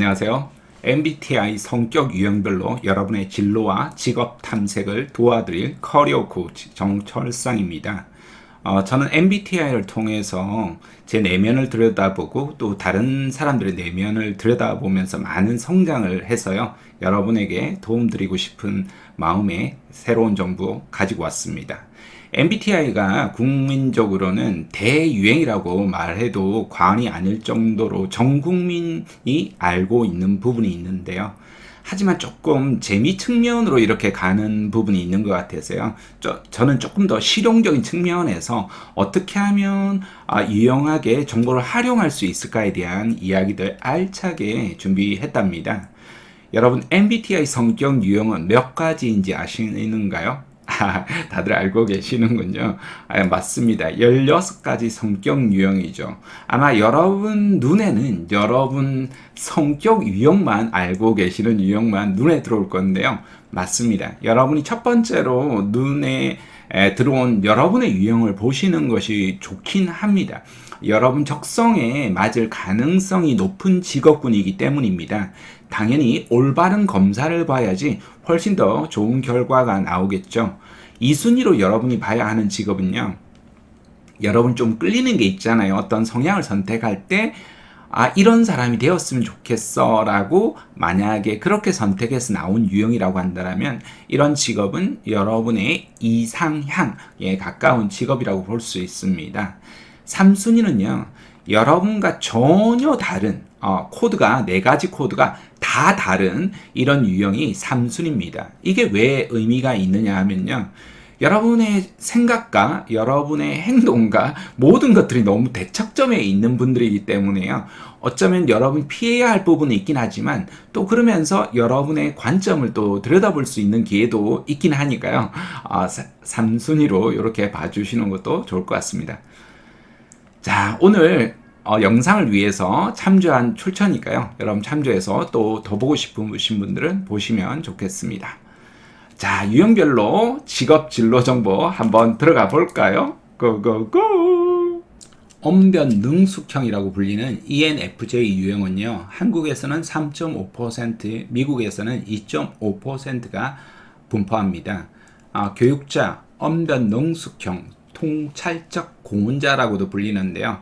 안녕하세요. MBTI 성격 유형별로 여러분의 진로와 직업 탐색을 도와드릴 커리어 코치 정철상입니다. 저는 MBTI를 통해서 제 내면을 들여다보고 또 다른 사람들의 내면을 들여다보면서 많은 성장을 해서요. 여러분에게 도움드리고 싶은 마음에 새로운 정보 가지고 왔습니다. MBTI가 국민적으로는 대유행이라고 말해도 과언이 아닐 정도로 전 국민이 알고 있는 부분이 있는데요. 하지만 조금 재미 측면으로 이렇게 가는 부분이 있는 것 같아서요. 저는 조금 더 실용적인 측면에서 어떻게 하면 유용하게 정보를 활용할 수 있을까에 대한 이야기들 알차게 준비했답니다. 여러분, MBTI 성격 유형은 몇 가지인지 아시는가요? 다들 알고 계시는군요. 맞습니다. 16가지 성격 유형이죠. 아마 여러분 눈에는 여러분 성격 유형만 알고 계시는 유형만 눈에 들어올 건데요. 맞습니다. 여러분이 첫 번째로 눈에 들어온 여러분의 유형을 보시는 것이 좋긴 합니다. 여러분 적성에 맞을 가능성이 높은 직업군이기 때문입니다. 당연히 올바른 검사를 봐야지 훨씬 더 좋은 결과가 나오겠죠. 이 순위로 여러분이 봐야 하는 직업은요, 여러분 좀 끌리는 게 있잖아요. 어떤 성향을 선택할 때 이런 사람이 되었으면 좋겠어 라고 만약에 그렇게 선택해서 나온 유형이라고 한다면 이런 직업은 여러분의 이상향에 가까운 직업이라고 볼 수 있습니다. 3순위는요, 여러분과 전혀 다른 코드가 4가지 코드가 다 다른 이런 유형이 3순위입니다. 이게 왜 의미가 있느냐 하면요, 여러분의 생각과 여러분의 행동과 모든 것들이 너무 대척점에 있는 분들이기 때문에요. 어쩌면 여러분이 피해야 할 부분이 있긴 하지만 또 그러면서 여러분의 관점을 또 들여다볼 수 있는 기회도 있긴 하니까요. 3순위로 이렇게 봐주시는 것도 좋을 것 같습니다. 자, 오늘 영상을 위해서 참조한 출처니까요. 여러분 참조해서 또 더 보고 싶으신 분들은 보시면 좋겠습니다. 자, 유형별로 직업 진로 정보 한번 들어가 볼까요? 고고고! 언변 능숙형이라고 불리는 ENFJ 유형은요, 한국에서는 3.5%, 미국에서는 2.5%가 분포합니다. 교육자, 언변 능숙형, 통찰적 고문자라고도 불리는데요.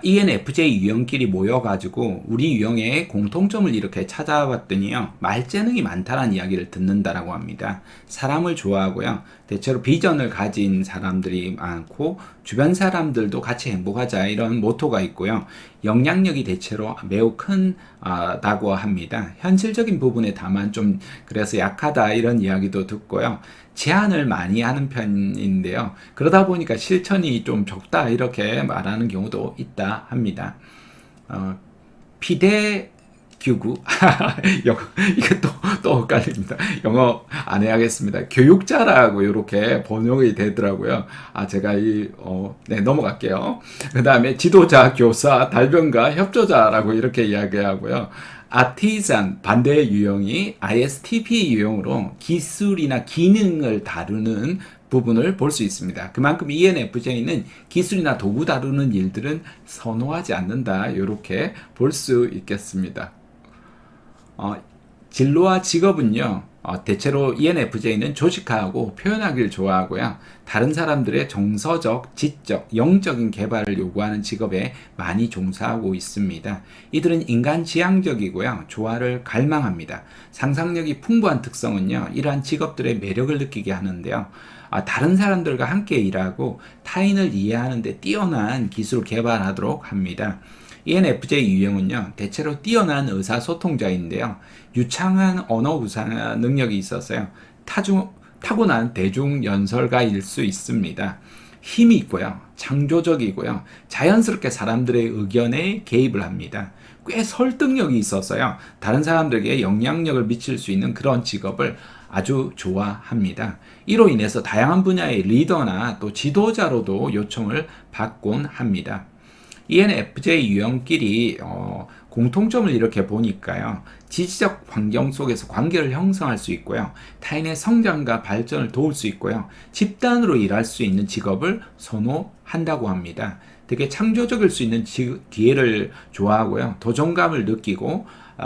ENFJ 유형끼리 모여가지고 우리 유형의 공통점을 이렇게 찾아봤더니요, 말재능이 많다는 이야기를 듣는다라고 합니다. 사람을 좋아하고요, 대체로 비전을 가진 사람들이 많고 주변 사람들도 같이 행복하자 이런 모토가 있고요, 영향력이 대체로 매우 큰다고 합니다. 현실적인 부분에 다만 좀 그래서 약하다 이런 이야기도 듣고요, 제안을 많이 하는 편인데요, 그러다 보니까 실천이 좀 적다 이렇게 말하는 경우도 있다 합니다. 피대규구 이게 또 헷갈립니다. 영어 안 해야겠습니다. 교육자라고 이렇게 번역이 되더라고요. 제가 넘어갈게요. 그 다음에 지도자, 교사, 달변가, 협조자라고 이렇게 이야기하고요. 아티산 반대 유형이 ISTP 유형으로 기술이나 기능을 다루는 부분을 볼 수 있습니다. 그만큼 ENFJ는 기술이나 도구 다루는 일들은 선호하지 않는다, 이렇게 볼 수 있겠습니다. 진로와 직업은요, 대체로 ENFJ는 조직화하고 표현하기를 좋아하고요, 다른 사람들의 정서적, 지적, 영적인 개발을 요구하는 직업에 많이 종사하고 있습니다. 이들은 인간 지향적이고요, 조화를 갈망합니다. 상상력이 풍부한 특성은요, 이러한 직업들의 매력을 느끼게 하는데요, 다른 사람들과 함께 일하고 타인을 이해하는 데 뛰어난 기술을 개발하도록 합니다. ENFJ 유형은요, 대체로 뛰어난 의사소통자인데요, 유창한 언어 구사 능력이 있어서요, 타고난 대중연설가일 수 있습니다. 힘이 있고요, 창조적이고요, 자연스럽게 사람들의 의견에 개입을 합니다. 꽤 설득력이 있어서요, 다른 사람들에게 영향력을 미칠 수 있는 그런 직업을 아주 좋아합니다. 이로 인해서 다양한 분야의 리더나 또 지도자로도 요청을 받곤 합니다. ENFJ 유형끼리 공통점을 이렇게 보니까요, 지지적 환경 속에서 관계를 형성할 수 있고요, 타인의 성장과 발전을 도울 수 있고요, 집단으로 일할 수 있는 직업을 선호한다고 합니다. 되게 창조적일 수 있는 기회를 좋아하고요, 도전감을 느끼고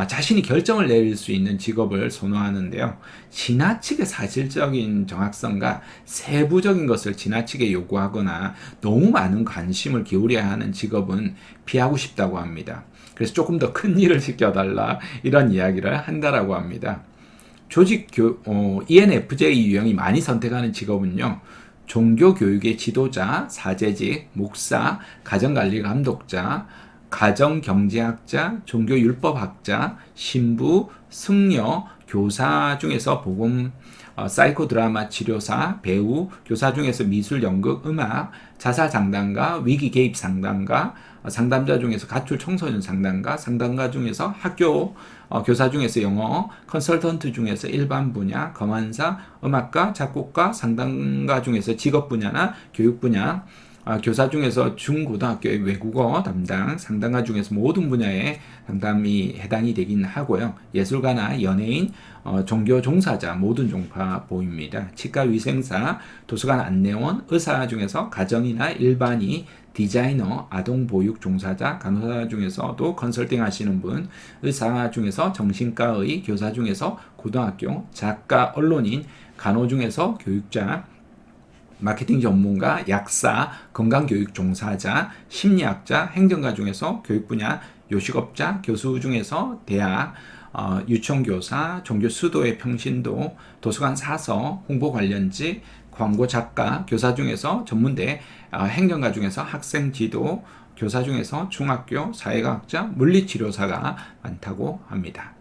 자신이 결정을 내릴 수 있는 직업을 선호하는데요. 지나치게 사실적인 정확성과 세부적인 것을 지나치게 요구하거나 너무 많은 관심을 기울여야 하는 직업은 피하고 싶다고 합니다. 그래서 조금 더 큰 일을 시켜달라 이런 이야기를 한다라고 합니다. ENFJ 유형이 많이 선택하는 직업은요. 종교교육의 지도자, 사제직, 목사, 가정관리 감독자, 가정경제학자, 종교율법학자, 신부, 승려, 교사 중에서 복음, 사이코 드라마 치료사, 배우, 교사 중에서 미술, 연극, 음악, 자살 상담가, 위기 개입 상담가, 상담자 중에서 가출 청소년 상담가, 상담가 중에서 학교 교사 중에서 영어, 컨설턴트 중에서 일반 분야, 검안사, 음악가, 작곡가, 상담가 중에서 직업 분야나 교육 분야, 교사 중에서 중고등학교의 외국어 담당, 상담가 중에서 모든 분야에 상담이 해당이 되긴 하고요. 예술가나 연예인, 종교 종사자 모든 종파 보입니다. 치과위생사, 도서관 안내원, 의사 중에서 가정이나 일반이, 디자이너, 아동보육 종사자, 간호사 중에서도 컨설팅 하시는 분, 의사 중에서 정신과의, 교사 중에서 고등학교, 작가, 언론인, 간호 중에서 교육자, 마케팅 전문가, 약사, 건강교육 종사자, 심리학자, 행정가 중에서 교육 분야, 요식업자, 교수 중에서 대학, 유치원교사, 종교 수도의 평신도, 도서관 사서, 홍보 관련직, 광고 작가, 교사 중에서 전문대, 행정가 중에서 학생 지도, 교사 중에서 중학교, 사회과학자, 물리치료사가 많다고 합니다.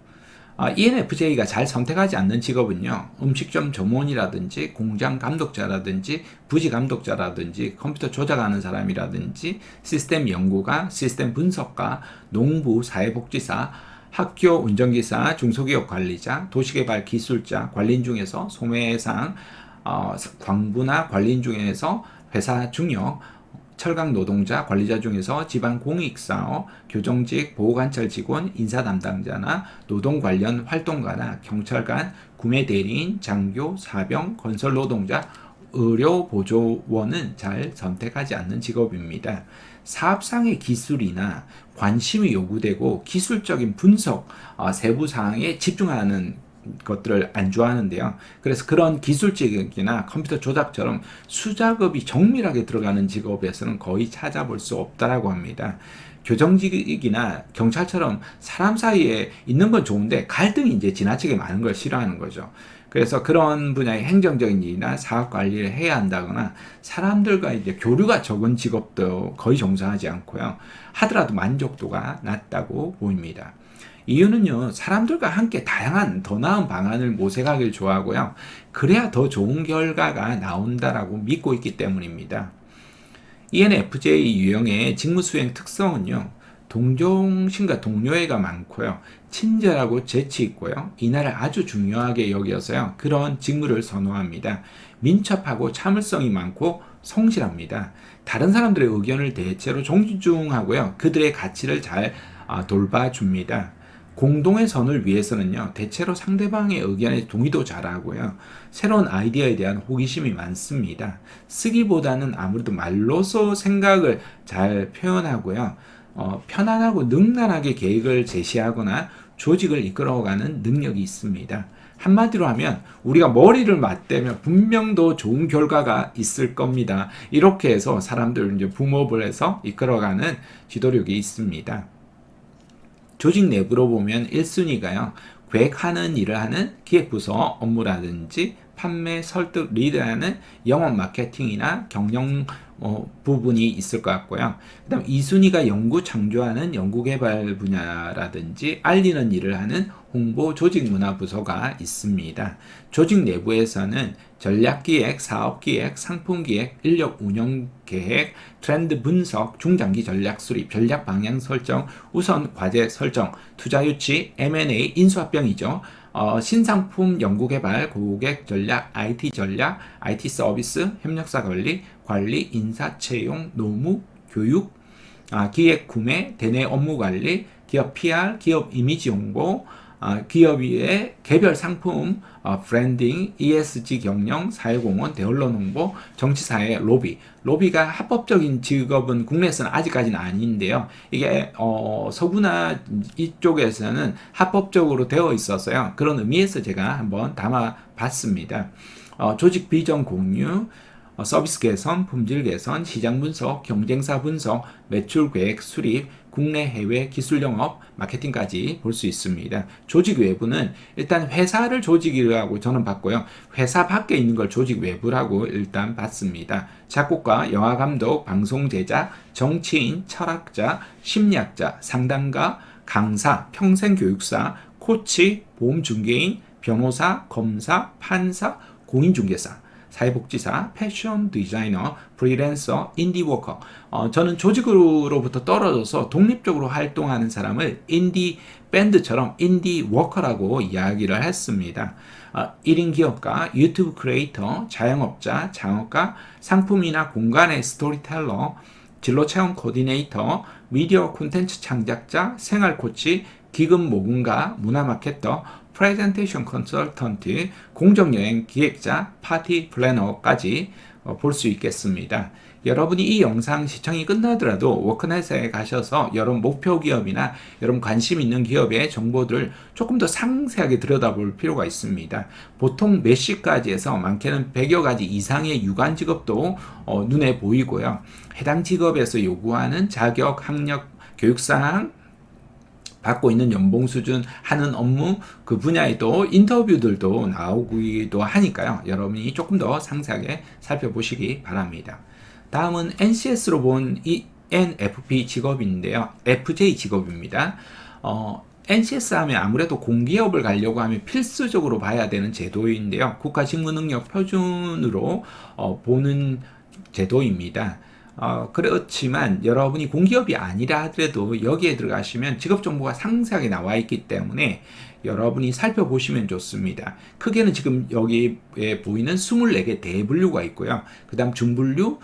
ENFJ가 잘 선택하지 않는 직업은요, 음식점 점원이라든지 공장 감독자라든지 부지 감독자라든지 컴퓨터 조작하는 사람이라든지 시스템 연구가, 시스템 분석가, 농부, 사회복지사, 학교 운전기사, 중소기업 관리자, 도시개발 기술자, 관리인 중에서 소매상, 광부나 관리인 중에서 회사 중역, 철강 노동자, 관리자 중에서 지방 공익사업, 교정직, 보호관찰 직원, 인사 담당자나 노동 관련 활동가나 경찰관, 구매 대리인, 장교, 사병, 건설 노동자, 의료 보조원은 잘 선택하지 않는 직업입니다. 사업상의 기술이나 관심이 요구되고 기술적인 분석, 세부 사항에 집중하는 것들을 안 좋아하는데요. 그래서 그런 기술직이나 컴퓨터 조작처럼 수작업이 정밀하게 들어가는 직업에서는 거의 찾아볼 수 없다라고 합니다. 교정직이나 경찰처럼 사람 사이에 있는 건 좋은데 갈등이 이제 지나치게 많은 걸 싫어하는 거죠. 그래서 그런 분야의 행정적인 일이나 사업 관리를 해야 한다거나 사람들과 이제 교류가 적은 직업도 거의 종사하지 않고요. 하더라도 만족도가 낮다고 보입니다. 이유는요, 사람들과 함께 다양한 더 나은 방안을 모색하길 좋아하고요. 그래야 더 좋은 결과가 나온다라고 믿고 있기 때문입니다. ENFJ 유형의 직무수행 특성은요, 동정심과 동료애가 많고요, 친절하고 재치 있고요, 이날을 아주 중요하게 여겨서요, 그런 직무를 선호합니다. 민첩하고 참을성이 많고 성실합니다. 다른 사람들의 의견을 대체로 존중하고요, 그들의 가치를 잘 돌봐줍니다. 공동의 선을 위해서는요, 대체로 상대방의 의견에 동의도 잘하고요, 새로운 아이디어에 대한 호기심이 많습니다. 쓰기보다는 아무래도 말로서 생각을 잘 표현하고요, 편안하고 능란하게 계획을 제시하거나 조직을 이끌어가는 능력이 있습니다. 한마디로 하면 우리가 머리를 맞대면 분명 더 좋은 결과가 있을 겁니다. 이렇게 해서 사람들을 이제 붐업을 해서 이끌어가는 지도력이 있습니다. 조직 내부로 보면 1순위가요. 계획하는 일을 하는 기획부서 업무라든지 판매, 설득, 리드하는 영업 마케팅이나 경영 부분이 있을 것 같고요. 그 다음 2순위가 연구 창조하는 연구개발 분야라든지 알리는 일을 하는 홍보 조직문화 부서가 있습니다. 조직 내부에서는 전략기획, 사업기획, 상품기획, 인력 운영계획, 트렌드 분석, 중장기 전략 수립, 전략 방향 설정, 우선 과제 설정, 투자 유치, M&A, 인수합병이죠. 신상품 연구개발, 고객 전략, IT 전략, IT 서비스, 협력사 관리, 인사 채용, 노무, 교육, 기획 구매, 대내 업무 관리, 기업 PR, 기업 이미지 홍보, 기업의 개별 상품, 브랜딩, ESG 경영, 사회공헌, 대언론 홍보, 정치사회, 로비가 합법적인 직업은 국내에서는 아직까지는 아닌데요. 이게 서구나 이쪽에서는 합법적으로 되어 있어서요. 그런 의미에서 제가 한번 담아봤습니다. 조직 비전 공유, 서비스 개선, 품질 개선, 시장 분석, 경쟁사 분석, 매출 계획 수립, 국내 해외 기술 영업, 마케팅까지 볼 수 있습니다. 조직 외부는 일단 회사를 조직이라고 저는 봤고요. 회사 밖에 있는 걸 조직 외부라고 일단 봤습니다. 작곡가, 영화 감독, 방송 제작, 정치인, 철학자, 심리학자, 상담가, 강사, 평생교육사, 코치, 보험중개인, 변호사, 검사, 판사, 공인중개사, 사회복지사, 패션 디자이너, 프리랜서, 인디워커. 저는 조직으로부터 떨어져서 독립적으로 활동하는 사람을 인디 밴드처럼 인디워커라고 이야기를 했습니다. 1인 기업가, 유튜브 크리에이터, 자영업자, 창업가, 상품이나 공간의 스토리텔러, 진로 체험 코디네이터, 미디어 콘텐츠 창작자, 생활 코치, 기금 모금가, 문화 마케터, 프레젠테이션 컨설턴트, 공정여행 기획자, 파티 플래너까지 볼 수 있겠습니다. 여러분이 이 영상 시청이 끝나더라도 워크넷에 가셔서 여러분 목표 기업이나 여러분 관심 있는 기업의 정보들을 조금 더 상세하게 들여다볼 필요가 있습니다. 보통 몇 시까지 해서 많게는 100여 가지 이상의 유관 직업도 눈에 보이고요. 해당 직업에서 요구하는 자격, 학력, 교육사항, 받고 있는 연봉 수준, 하는 업무, 그 분야에 또 인터뷰들도 나오기도 하니까요. 여러분이 조금 더 상세하게 살펴보시기 바랍니다. 다음은 NCS로 본 ENFP 직업인데요. FJ 직업입니다. NCS 하면 아무래도 공기업을 가려고 하면 필수적으로 봐야 되는 제도인데요. 국가직무능력 표준으로 보는 제도입니다. 그렇지만 여러분이 공기업이 아니라 하더라도 여기에 들어가시면 직업 정보가 상세하게 나와 있기 때문에 여러분이 살펴보시면 좋습니다. 크게는 지금 여기에 보이는 24개 대분류가 있고요. 그 다음 중분류,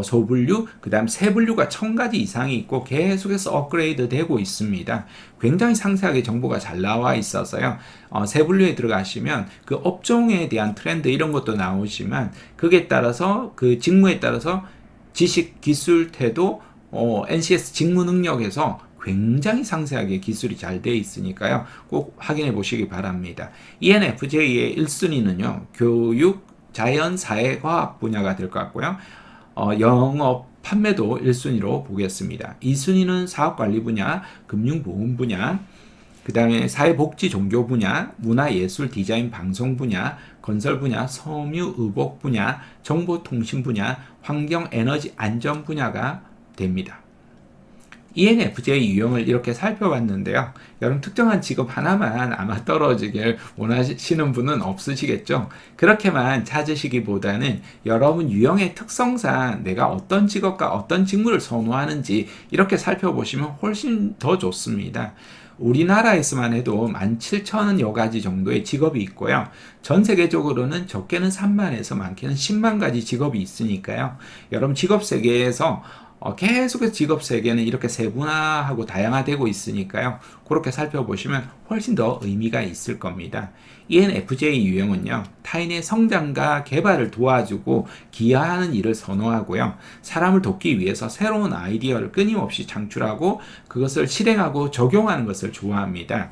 소분류, 그 다음 세분류가 1000가지 이상이 있고 계속해서 업그레이드 되고 있습니다. 굉장히 상세하게 정보가 잘 나와 있어서요. 세분류에 들어가시면 그 업종에 대한 트렌드 이런 것도 나오지만 그게 따라서 그 직무에 따라서 지식, 기술, 태도, NCS 직무 능력에서 굉장히 상세하게 기술이 잘 되어 있으니까요. 꼭 확인해 보시기 바랍니다. ENFJ의 1순위는요. 교육, 자연, 사회, 과학 분야가 될 것 같고요. 영업, 판매도 1순위로 보겠습니다. 2순위는 사업관리 분야, 금융보험 분야, 그 다음에 사회복지 종교 분야, 문화예술 디자인 방송 분야, 건설 분야, 섬유 의복 분야, 정보통신 분야, 환경 에너지 안전 분야가 됩니다. ENFJ 유형을 이렇게 살펴봤는데요. 여러분 특정한 직업 하나만 아마 떨어지길 원하시는 분은 없으시겠죠. 그렇게만 찾으시기보다는 여러분 유형의 특성상 내가 어떤 직업과 어떤 직무를 선호하는지 이렇게 살펴보시면 훨씬 더 좋습니다. 우리나라에서만 해도 17,000여 가지 정도의 직업이 있고요. 전 세계적으로는 적게는 3만에서 많게는 10만 가지 직업이 있으니까요. 여러분 직업 세계에서 계속해서 직업 세계는 이렇게 세분화하고 다양화되고 있으니까요. 그렇게 살펴보시면 훨씬 더 의미가 있을 겁니다. ENFJ 유형은요. 타인의 성장과 개발을 도와주고 기여하는 일을 선호하고요. 사람을 돕기 위해서 새로운 아이디어를 끊임없이 창출하고 그것을 실행하고 적용하는 것을 좋아합니다.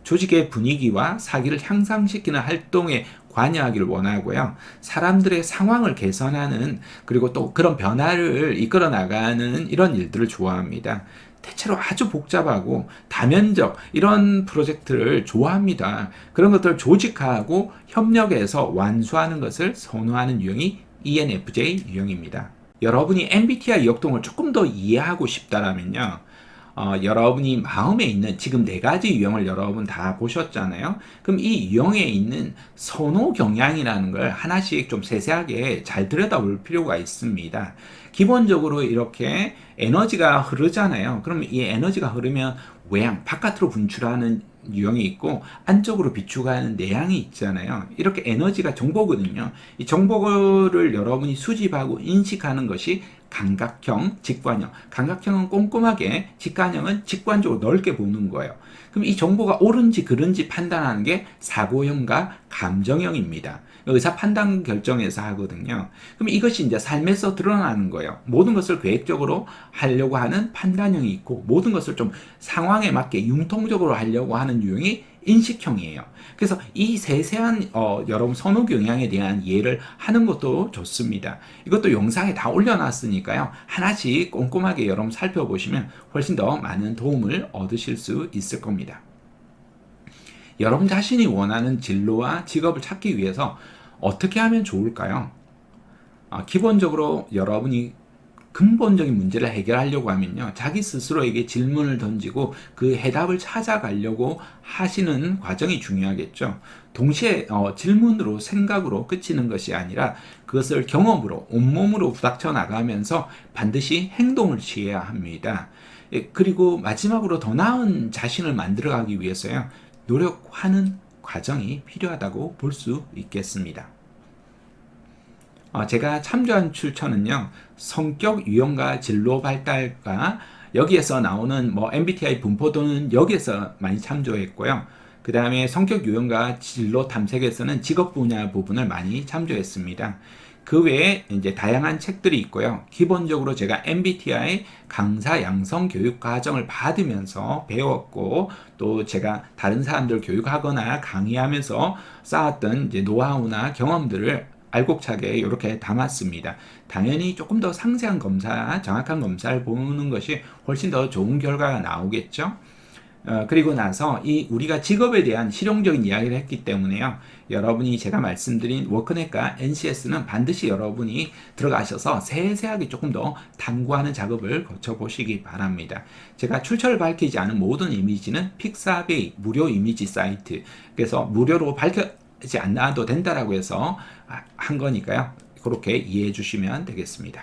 조직의 분위기와 사기를 향상시키는 활동에 관여하기를 원하고요. 사람들의 상황을 개선하는 그리고 또 그런 변화를 이끌어 나가는 이런 일들을 좋아합니다. 대체로 아주 복잡하고 다면적 이런 프로젝트를 좋아합니다. 그런 것들을 조직화하고 협력해서 완수하는 것을 선호하는 유형이 ENFJ 유형입니다. 여러분이 MBTI 역동을 조금 더 이해하고 싶다라면요. 여러분이 마음에 있는 지금 4가지 유형을 여러분 다 보셨잖아요. 그럼 이 유형에 있는 선호 경향이라는 걸 하나씩 좀 세세하게 잘 들여다볼 필요가 있습니다. 기본적으로 이렇게 에너지가 흐르잖아요. 그러면 이 에너지가 흐르면 외양, 바깥으로 분출하는 유형이 있고 안쪽으로 비추가는 내향이 있잖아요. 이렇게 에너지가 정보거든요. 이 정보를 여러분이 수집하고 인식하는 것이 감각형, 직관형. 감각형은 꼼꼼하게, 직관형은 직관적으로 넓게 보는 거예요. 그럼 이 정보가 옳은지 그른지 판단하는 게 사고형과 감정형입니다. 의사 판단 결정에서 하거든요. 그럼 이것이 이제 삶에서 드러나는 거예요. 모든 것을 계획적으로 하려고 하는 판단형이 있고, 모든 것을 좀 상황에 맞게 융통적으로 하려고 하는 유형이 인식형이에요. 그래서 이 세세한 여러분 선호 경향에 대한 이해를 하는 것도 좋습니다. 이것도 영상에 다 올려놨으니까요. 하나씩 꼼꼼하게 여러분 살펴보시면 훨씬 더 많은 도움을 얻으실 수 있을 겁니다. 여러분 자신이 원하는 진로와 직업을 찾기 위해서 어떻게 하면 좋을까요? 기본적으로 여러분이 근본적인 문제를 해결하려고 하면요, 자기 스스로에게 질문을 던지고 그 해답을 찾아가려고 하시는 과정이 중요하겠죠. 동시에 질문으로 생각으로 그치는 것이 아니라 그것을 경험으로 온몸으로 부닥쳐 나가면서 반드시 행동을 취해야 합니다. 그리고 마지막으로 더 나은 자신을 만들어가기 위해서요, 노력하는 과정이 필요하다고 볼 수 있겠습니다. 제가 참조한 출처는요, 성격 유형과 진로 발달과 여기에서 나오는 MBTI 분포도는 여기에서 많이 참조했고요. 그 다음에 성격 유형과 진로 탐색에서는 직업 분야 부분을 많이 참조했습니다. 그 외에 이제 다양한 책들이 있고요. 기본적으로 제가 MBTI 강사 양성 교육 과정을 받으면서 배웠고, 또 제가 다른 사람들 교육하거나 강의하면서 쌓았던 이제 노하우나 경험들을 알곡차게 이렇게 담았습니다. 당연히 조금 더 상세한 검사, 정확한 검사를 보는 것이 훨씬 더 좋은 결과가 나오겠죠. 그리고 나서 우리가 직업에 대한 실용적인 이야기를 했기 때문에요, 여러분이 제가 말씀드린 워크넷과 NCS는 반드시 여러분이 들어가셔서 세세하게 조금 더 탐구하는 작업을 거쳐보시기 바랍니다. 제가 출처를 밝히지 않은 모든 이미지는 픽사베이 무료 이미지 사이트, 그래서 무료로 밝혀지 않아도 된다라고 해서 한 거니까요, 그렇게 이해해 주시면 되겠습니다.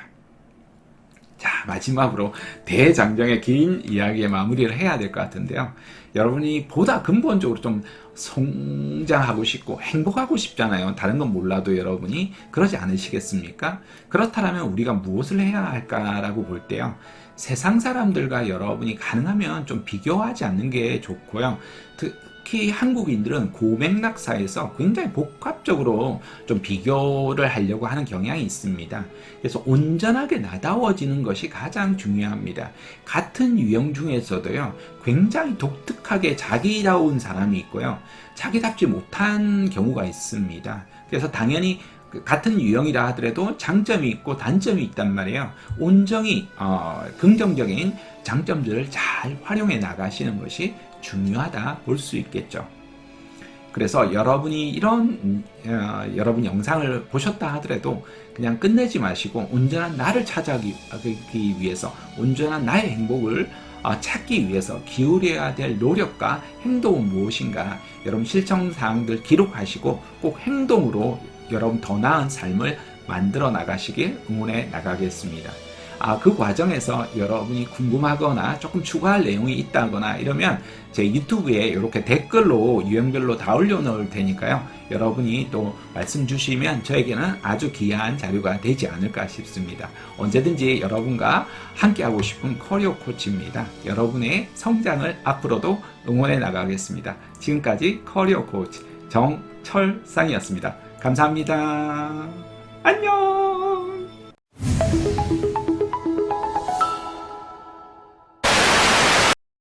자, 마지막으로 대장정의 긴 이야기의 마무리를 해야 될 것 같은데요. 여러분이 보다 근본적으로 좀 성장하고 싶고 행복하고 싶잖아요. 다른 건 몰라도 여러분이 그러지 않으시겠습니까? 그렇다면 우리가 무엇을 해야 할까라고 볼 때요, 세상 사람들과 여러분이 가능하면 좀 비교하지 않는 게 좋고요. 특히 한국인들은 고맥락사에서 굉장히 복합적으로 좀 비교를 하려고 하는 경향이 있습니다. 그래서 온전하게 나다워지는 것이 가장 중요합니다. 같은 유형 중에서도요, 굉장히 독특하게 자기다운 사람이 있고요, 자기답지 못한 경우가 있습니다. 그래서 당연히 같은 유형이라 하더라도 장점이 있고 단점이 있단 말이에요. 온전히 긍정적인 장점들을 잘 활용해 나가시는 것이 중요하다 볼 수 있겠죠. 그래서 여러분이 여러분 영상을 보셨다 하더라도 그냥 끝내지 마시고 온전한 나를 찾아가기 위해서, 온전한 나의 행복을 찾기 위해서 기울여야 될 노력과 행동은 무엇인가, 여러분 실천 사항들 기록하시고 꼭 행동으로 여러분 더 나은 삶을 만들어 나가시길 응원해 나가겠습니다. 그 과정에서 여러분이 궁금하거나 조금 추가할 내용이 있다거나 이러면 제 유튜브에 이렇게 댓글로 유형별로 다 올려놓을 테니까요, 여러분이 또 말씀 주시면 저에게는 아주 귀한 자료가 되지 않을까 싶습니다. 언제든지 여러분과 함께하고 싶은 커리어 코치입니다. 여러분의 성장을 앞으로도 응원해 나가겠습니다. 지금까지 커리어 코치 정철상이었습니다. 감사합니다. 안녕.